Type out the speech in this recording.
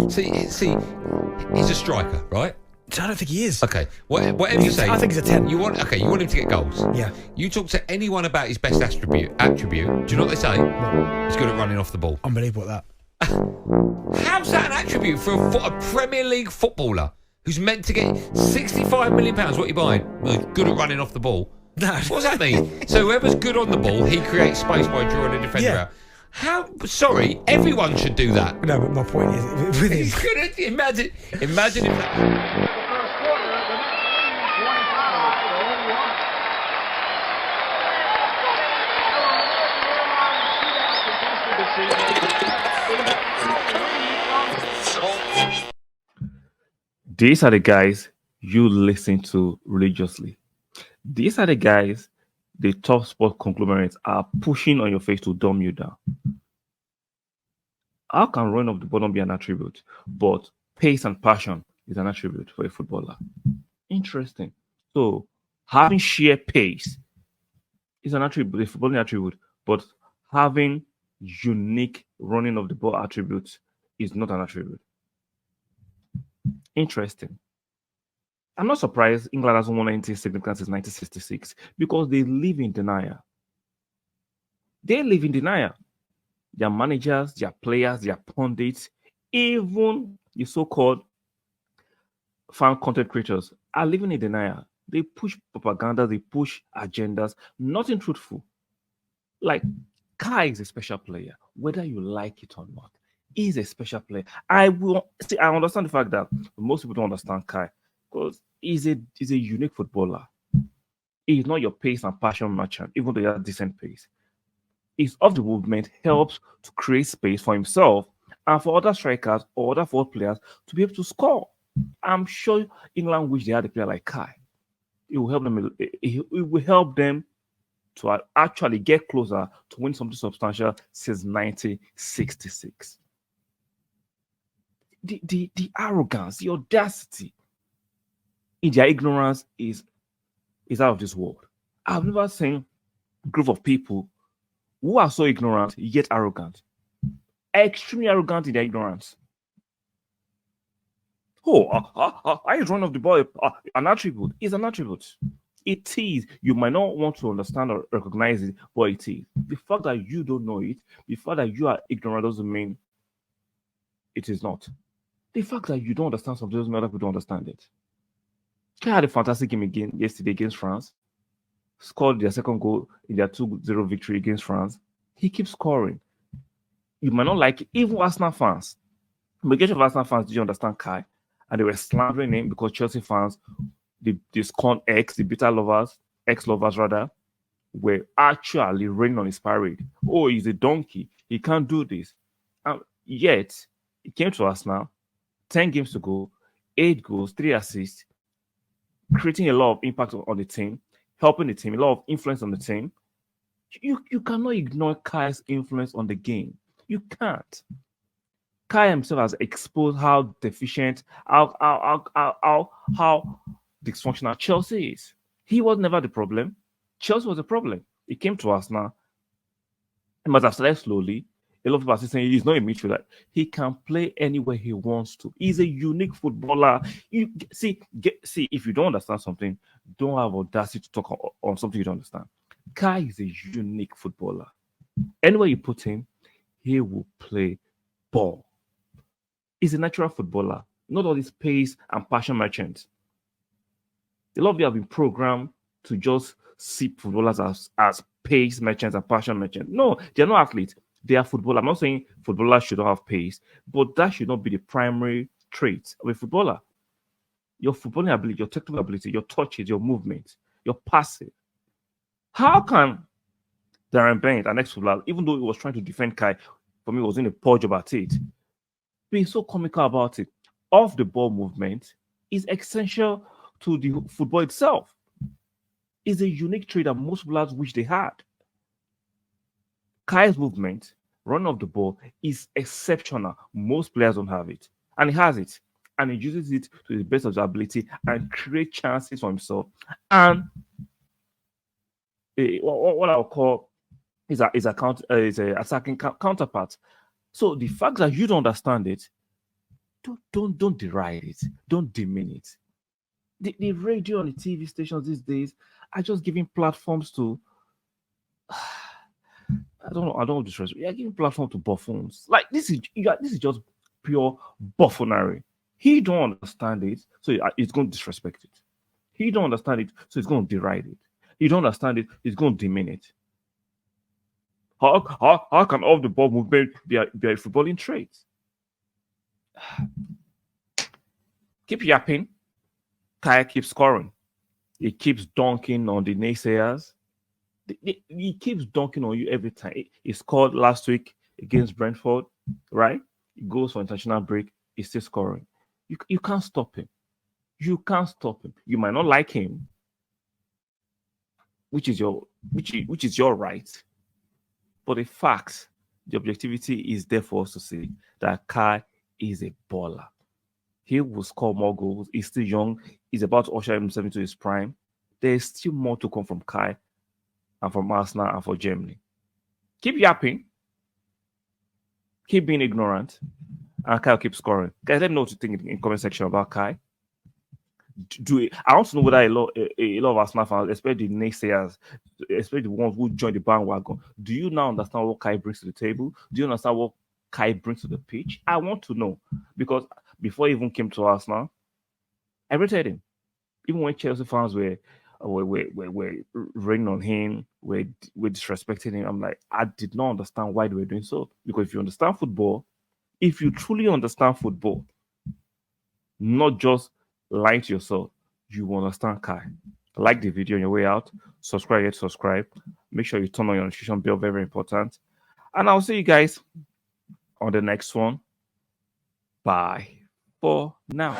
See, he's a striker, right? I don't think he is. Okay, whatever you say. I think he's a 10. You want him to get goals. Yeah. You talk to anyone about his best attribute. Do you know what they say? He's good at running off the ball. Unbelievable at that. How's that an attribute for a Premier League footballer who's meant to get £65 million? What are you buying? Well, good at running off the ball. What does that mean? So whoever's good on the ball, he creates space by drawing a defender out. How? Sorry, everyone should do that. No, but my point is, with him, He's good at, imagine if that. These are the guys you listen to religiously. These are the guys the top sport conglomerates are pushing on your face to dumb you down. How can running off the ball not be an attribute, but pace and passion is an attribute for a footballer? Interesting. So having sheer pace is an attribute, a footballing attribute, but having unique running of the ball attributes is not an attribute. Interesting. I'm not surprised England hasn't won anything significant since 1966 because they live in denial. They live in denial. Their managers, their players, their pundits, even the so-called fan content creators are living in denial. They push propaganda, they push agendas, nothing truthful. Like, Kai is a special player, whether you like it or not. He's a special player. I understand the fact that most people don't understand Kai because he's a unique footballer. He's not your pace and passion merchant, even though he has decent pace. His off the movement helps to create space for himself and for other strikers or other forward players to be able to score. I'm sure England wish they had a player like Kai. It will help them. It will help them to actually get closer to win something substantial since 1966. The arrogance, the audacity in their ignorance is out of this world. I've never seen a group of people who are so ignorant yet arrogant, extremely arrogant in their ignorance. I run off the ball. An attribute is an attribute. It is. You might not want to understand or recognize it, but it is. The fact that you don't know it, the fact that you are ignorant doesn't mean it is not. The fact that you don't understand something doesn't mean other people don't understand it. They had a fantastic game yesterday against France. Scored their second goal in their 2-0 victory against France. He keeps scoring. You might not like it. Even Arsenal fans, the majority of Arsenal fans didn't understand Kai, and they were slandering him because Chelsea fans, the scorn the bitter lovers, ex-lovers rather, were actually raining on his parade. Oh, he's a donkey. He can't do this. Yet, he came to us now, 10 games to go, 8 goals, 3 assists, creating a lot of impact on the team, helping the team, a lot of influence on the team. You cannot ignore Kai's influence on the game. You can't. Kai himself has exposed how deficient, how dysfunctional Chelsea is. He was never the problem. Chelsea was the problem. He came to us now. He must have started slowly. A lot of people are saying he's not a midfielder. He can play anywhere he wants to. He's a unique footballer. You see, if you don't understand something, don't have audacity to talk on something you don't understand. Kai is a unique footballer. Anywhere you put him, he will play ball. He's a natural footballer, not all this pace and passion merchants. A lot of you have been programmed to just see footballers as pace merchants and passion merchants. No, they're not athletes. They are footballers. I'm not saying footballers should not have pace, but that should not be the primary trait of a footballer. Your footballing ability, your technical ability, your touches, your movement, your passing. How can Darren Bent, an ex-footballer, even though he was trying to defend Kai, for me, was doing a poor job at it, being so comical about it? Off the ball movement is essential to the football itself. It's a unique trait that most players wish they had. Kai's movement, run off the ball, is exceptional. Most players don't have it. And he has it. And he uses it to the best of his ability and create chances for himself. And what I'll call is a attacking counterpart. So the fact that you don't understand it don't deride it. Don't demean it. The radio and the TV stations these days are just giving platforms to I don't know. I don't disrespect. You're giving platform to buffoons. Like this is just pure buffoonery. He don't understand it, so he's going to disrespect it. He don't understand it, so he's going to deride it. He don't understand it, he's going to demean it. How can off the ball movement be a footballing trait? Keep yapping. Kai keeps scoring. He keeps dunking on the naysayers. He keeps dunking on you every time. He scored last week against Brentford, right? He goes for international break. He's still scoring. You can't stop him. You can't stop him. You might not like him, which is your right. But the facts, the objectivity is there for us to see that Kai is a baller. He will score more goals. He's still young. He's about to usher himself into his prime. There's still more to come from Kai and from Arsenal and for Germany. Keep yapping. Keep being ignorant. And Kai will keep scoring. Guys, let me know what you think in the comment section about Kai. I want to know whether a lot of Arsenal fans, especially the naysayers, especially the ones who join the bandwagon, do you now understand what Kai brings to the table? Do you understand what Kai brings to the pitch? I want to know, because before he even came to Arsenal, I rated him. Even when Chelsea fans were raining on him, were disrespecting him, I'm like, I did not understand why they were doing so. Because if you understand football, if you truly understand football, not just lying to yourself, you will understand Kai. Like the video on your way out. Subscribe. Make sure you turn on your notification bell, very, very important. And I'll see you guys on the next one. Bye for now.